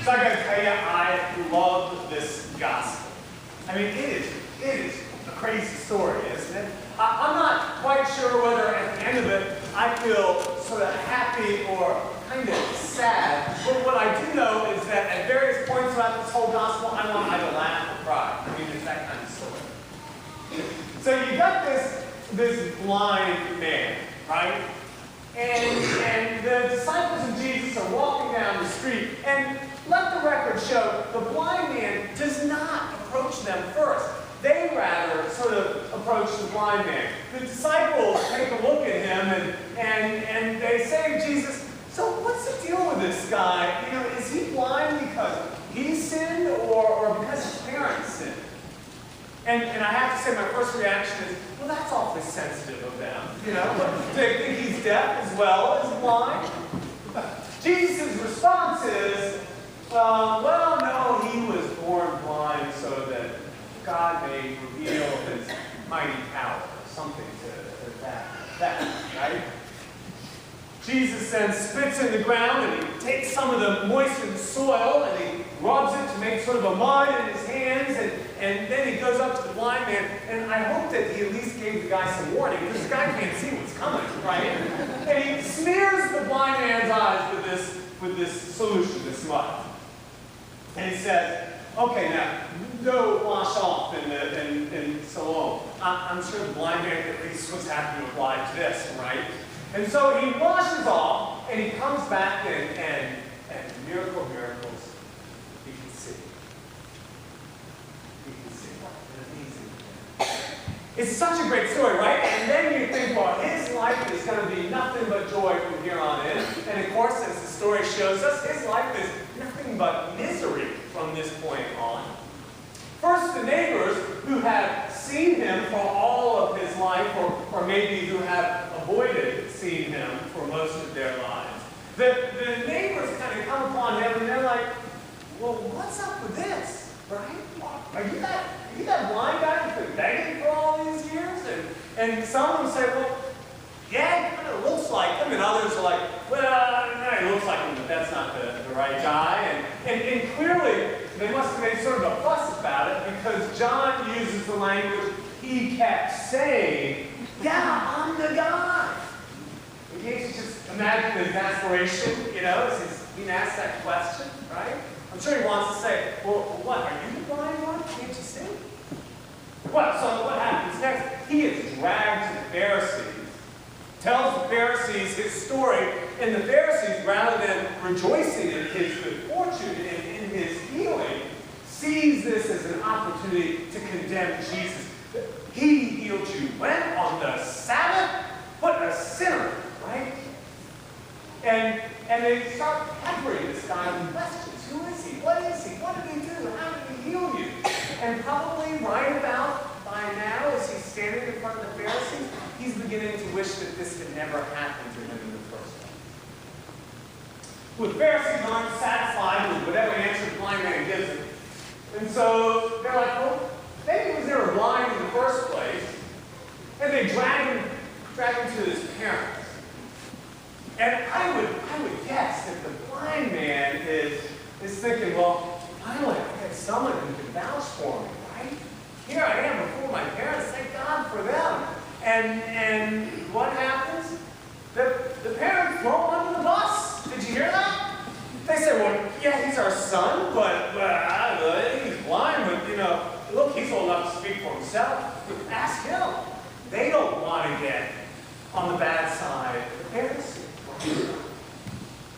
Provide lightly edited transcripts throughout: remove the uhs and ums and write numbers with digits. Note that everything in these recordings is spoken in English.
So I got to tell you, I love this gospel. I mean, it is a crazy story, isn't it? I'm not quite sure whether at the end of it I feel sort of happy or kind of sad. But what I do know is that at various points throughout this whole gospel, I want either laugh or cry. I mean, it's that kind of story. So you got this blind man, right? And the disciples of Jesus are walking down the street, and let the record show, the blind man does not approach them first. They rather sort of approach the blind man. The disciples take a look at him and they say to Jesus, so what's the deal with this guy? You know, is he blind because he sinned or because his parents sinned? And I have to say my first reaction is, well, that's awfully sensitive of them. You know, they think he's deaf as well as blind. Jesus' response is, well, no, he was born blind so that God may reveal his mighty power, or something to that, right? Jesus then spits in the ground and he takes some of the moistened soil and he rubs it to make sort of a mud in his hands, and then he goes up to the blind man, and I hope that he at least gave the guy some warning, because the guy can't see what's coming, right? And he smears the blind man's eyes with this solution, this mud. And he says, okay, now, go wash off in Siloam. I'm sure the blind man at least was happy to oblige this, right? And so he washes off, and he comes back, and miracle of miracles, he can see. He can see. What an amazing thing. It's such a great story, right? And then you think, well, his life is going to be nothing but joy from here on in. And of course, as the story shows us, his life is nothing but misery from this point on. First, the neighbors who have seen him for all of his life, or maybe who have avoided seeing him for most of their lives. The neighbors kind of come upon him and they're like, well, what's up with this, right? Are you that blind guy who's been begging for all these years? And some of them say, well, yeah, he kind of looks like him. And others are like, well, no, he looks like him, but that's not the right guy. And clearly, they must have made sort of a fuss about it, because John uses the language, he kept saying, yeah, I'm the guy. In case you just imagine the exasperation, you know, as he's being asked that question, right? I'm sure he wants to say, well, what, are you the blind one? Can't you see? Well, so what happens next? He is dragged to the Pharisees, tells the Pharisees his story, and the Pharisees, rather than rejoicing in his good fortune, in his healing, sees this as an opportunity to condemn Jesus. He healed you when? On the Sabbath? What a sinner, right? And they start peppering this guy with questions. Who is he? What is he? What did he do? How did he heal you? And probably right about by now, as he's standing in front of the Pharisees, he's beginning to wish that this had never happened to him in the first place. Well, the Pharisees aren't satisfied with whatever answer the blind man gives them. And so they're like, well, maybe it was never blind in the first place. And they drag him to his parents. And I would guess that the blind man is thinking, well, finally I have someone who can vouch for me, right? Here I am before my parents, thank God for them. And what happens? The parents throw him under the bus. Did you hear that? They say, well, yeah, he's our son, but he's blind, but, you know, look, he's old enough to speak for himself. Ask him. They don't want to get on the bad side of the Pharisees.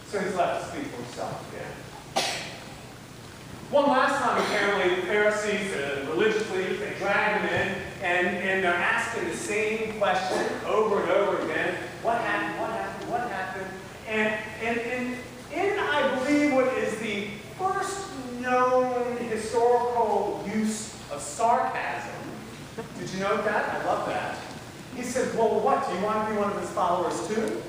So he's left to speak for himself again. One last time, apparently, the Pharisees, the religious leaders, they drag him in, and they're asking the same question over and over again. What happened? What happened? What happened? And in, I believe, what is the first known historical use of sarcasm. Did you note that? I love that. He said, well, what? Do you want to be one of his followers too?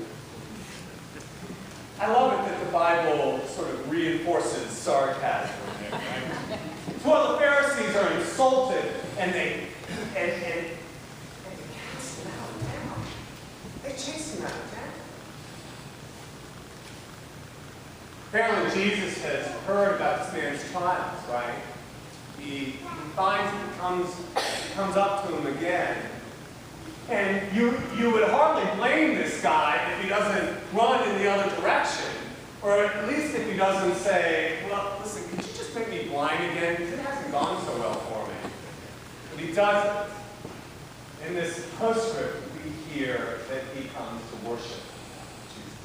I love it that the Bible sort of reinforces sarcasm. Right? Well, the Pharisees are insulted, and they cast him out of town. They chase him out of town. Apparently Jesus has heard about this man's trials, right? He finds it, comes up to him again. And you would hardly blame this guy if he doesn't run in the other direction. Or at least if he doesn't say, well, listen, could you just make me blind again? Because it hasn't gone so well for me. But he doesn't. In this postscript, we hear that he comes to worship Jesus.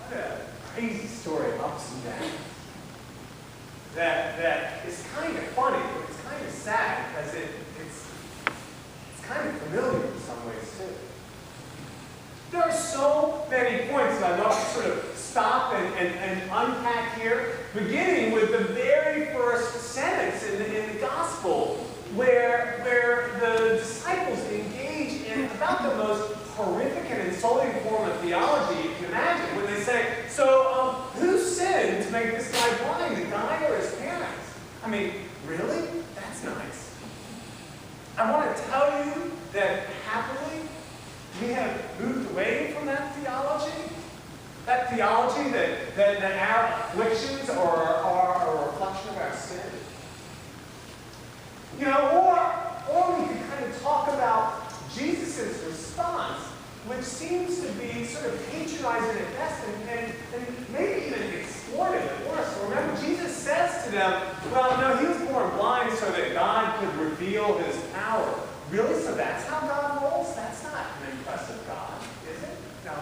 What a crazy story of ups and downs. That is kind of funny, but it's kind of sad because it's kind of familiar in some ways too. There are so many points that I'd love to sort of stop and unpack here, beginning with the very first sentence in the gospel where the disciples engage in about the most horrific and insulting form of theology you can imagine when they say, so who sinned to make this guy blind, the guy or his parents? I mean, really? That's nice. I want to tell you that happily we have moved away from that theology. That theology that our afflictions are a reflection of our sin. You know, or we could kind of talk about Jesus' response, which seems to be sort of patronizing at best and maybe even exploitive at worst. Remember, Jesus says to them, well, no, he was born blind so that God could reveal his power. Really? So that's how God rolls? That's not an impressive God, is it? No,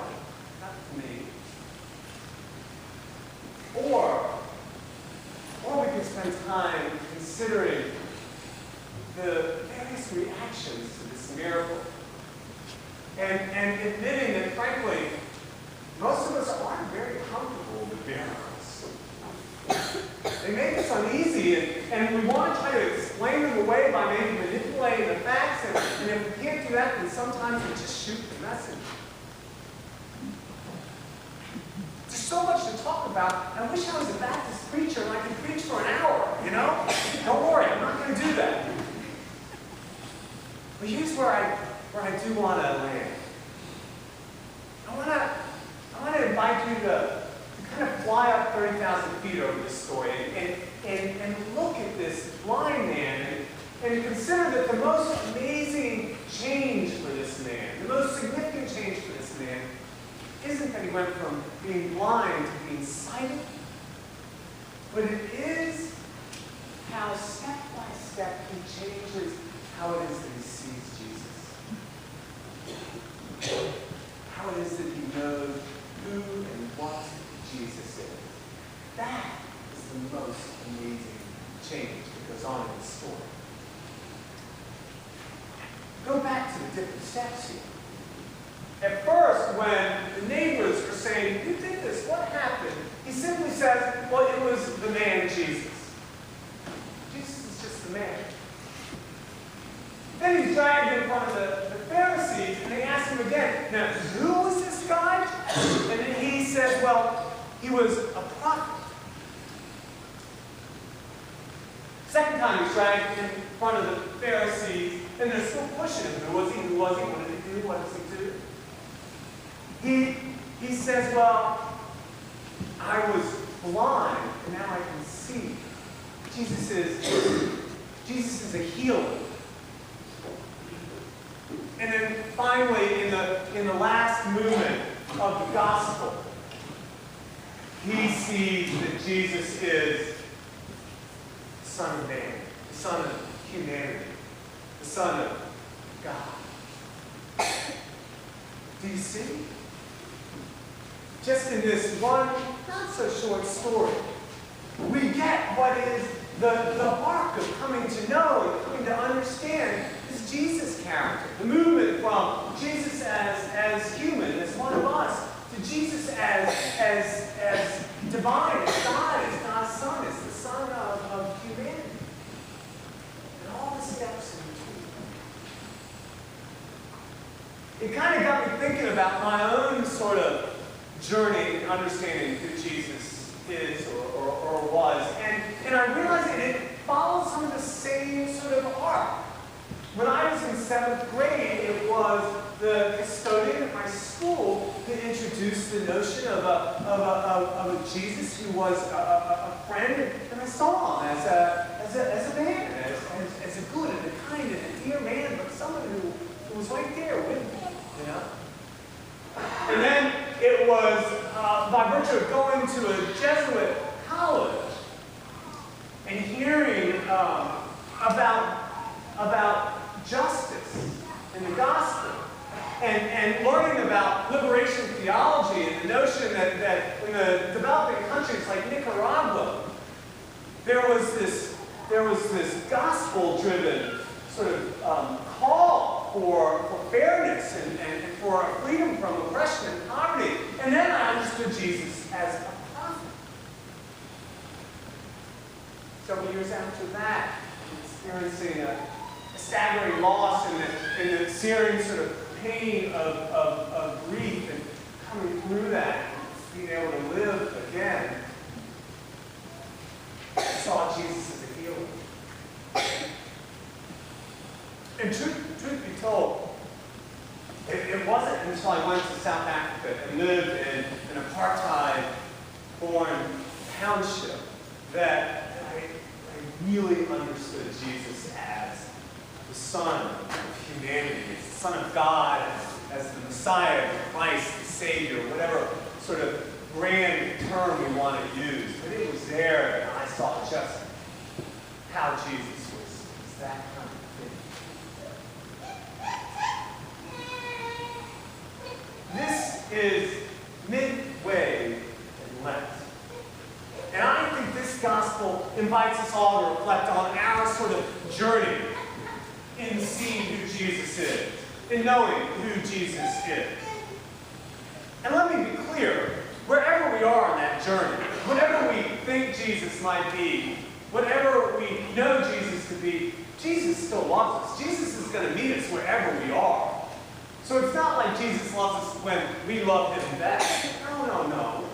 not to me. Or we could spend time considering the various reactions to this miracle. And admitting that, frankly, most of us aren't very comfortable with miracles. They make us uneasy, and we want to try to explain them away by maybe manipulating the facts, and if we can't do that, then sometimes we just shoot the message. There's so much to talk about, and I wish I was a Baptist preacher and I could preach for an hour, you know? Don't worry, I'm not going to do that. But here's where I do want to land. I want to invite you to kind of fly up 30,000 feet over this story and look at this blind man and consider that the most amazing change for this man, the most significant change for this man, isn't that he went from being blind to being sighted, but it is how step by step he changes how it is that he sees Jesus. How it is that he knows who and what Jesus is. That is the most amazing change that goes on in this story. Go back to the different steps here. At first, when the neighbors are saying, who did this? What happened? He simply says, well, it was the man Jesus. Jesus is just the man. Then he's dragged in front of the Pharisees, and they ask him again, now, who was this guy? And then he says, well, he was a prophet. Second time he's dragged in front of the Pharisees, and they're still pushing him. Who was he? Who was he? What did he do? What does he do? He says, well, I was blind, and now I can see. Jesus is a healer. And then finally, in the last movement of the gospel, he sees that Jesus is the Son of Man, the Son of humanity, the Son of God. Do you see? Just in this one, not so short story, we get what is the arc of coming to know and coming to understand this Jesus character. The movement from Jesus as human, as one of us, to Jesus as divine, as God's Son, as the Son of humanity. And all the steps in between. It kind of got me thinking about my own sort of journey in understanding who Jesus is or was. And I realized that it follows some of the same sort of arc. When I was in 7th grade, it was the custodian at my school that introduced the notion of a Jesus who was a friend, and I saw him as a man, as a good and a kind and a dear man, but someone who was right there with me, you know? And then it was by virtue of going to a Jesuit college and hearing about justice in the gospel, and learning about liberation theology and the notion that in the developing countries like Nicaragua, there was this gospel-driven sort of call for fairness and for freedom from oppression and poverty. And then I understood Jesus as a prophet. Several years after that, experiencing a staggering loss and the searing sort of pain of grief, and coming through that, being able to live again, I saw Jesus as a healer. And truth be told, it wasn't until I went to South Africa and lived in an apartheid-born township that I really understood Jesus as the Son of humanity, as the Son of God, as the Messiah, the Christ, the Savior, whatever sort of grand term we want to use. But it was there that I saw just how Jesus was that kind of thing. This is midway in Lent. And I think this gospel invites us all to reflect on our sort of journey in seeing who Jesus is, in knowing who Jesus is. And let me be clear, wherever we are on that journey, whatever we think Jesus might be, whatever we know Jesus to be, Jesus still loves us. Jesus is going to meet us wherever we are. So it's not like Jesus loves us when we love him best. No.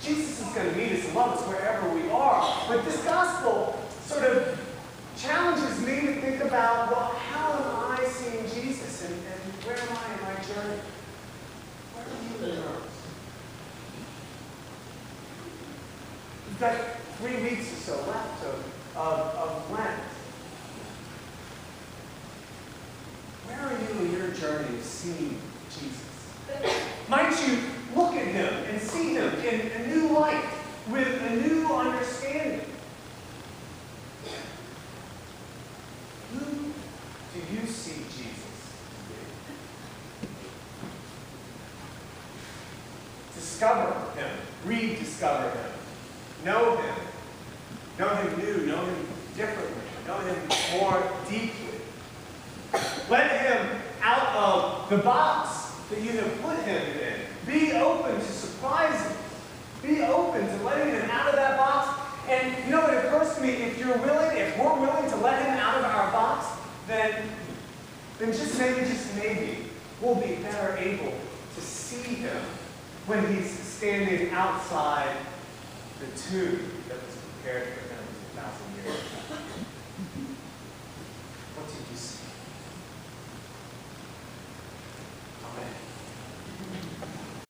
Jesus is going to meet us and love us wherever we are. But this gospel sort of challenges me to think about, well, how am I seeing Jesus, and where am I in my journey? Where are you in yours? We've got 3 weeks or so left of Lent. Where are you in your journey of seeing Jesus? Might you look at him and see him in a new light, with a new understanding? Who do you see Jesus to be? Discover him, rediscover him, know him new, know him differently, know him more deeply. Let him out of the box that you have put him in. Be open to surprises. Be open to letting him out of that box. And you know, it occurs to me, if we're willing to let him out of our box, then just maybe, we'll be better able to see him when he's standing outside the tomb that was prepared for him 2,000 years ago. What did you see? Amen.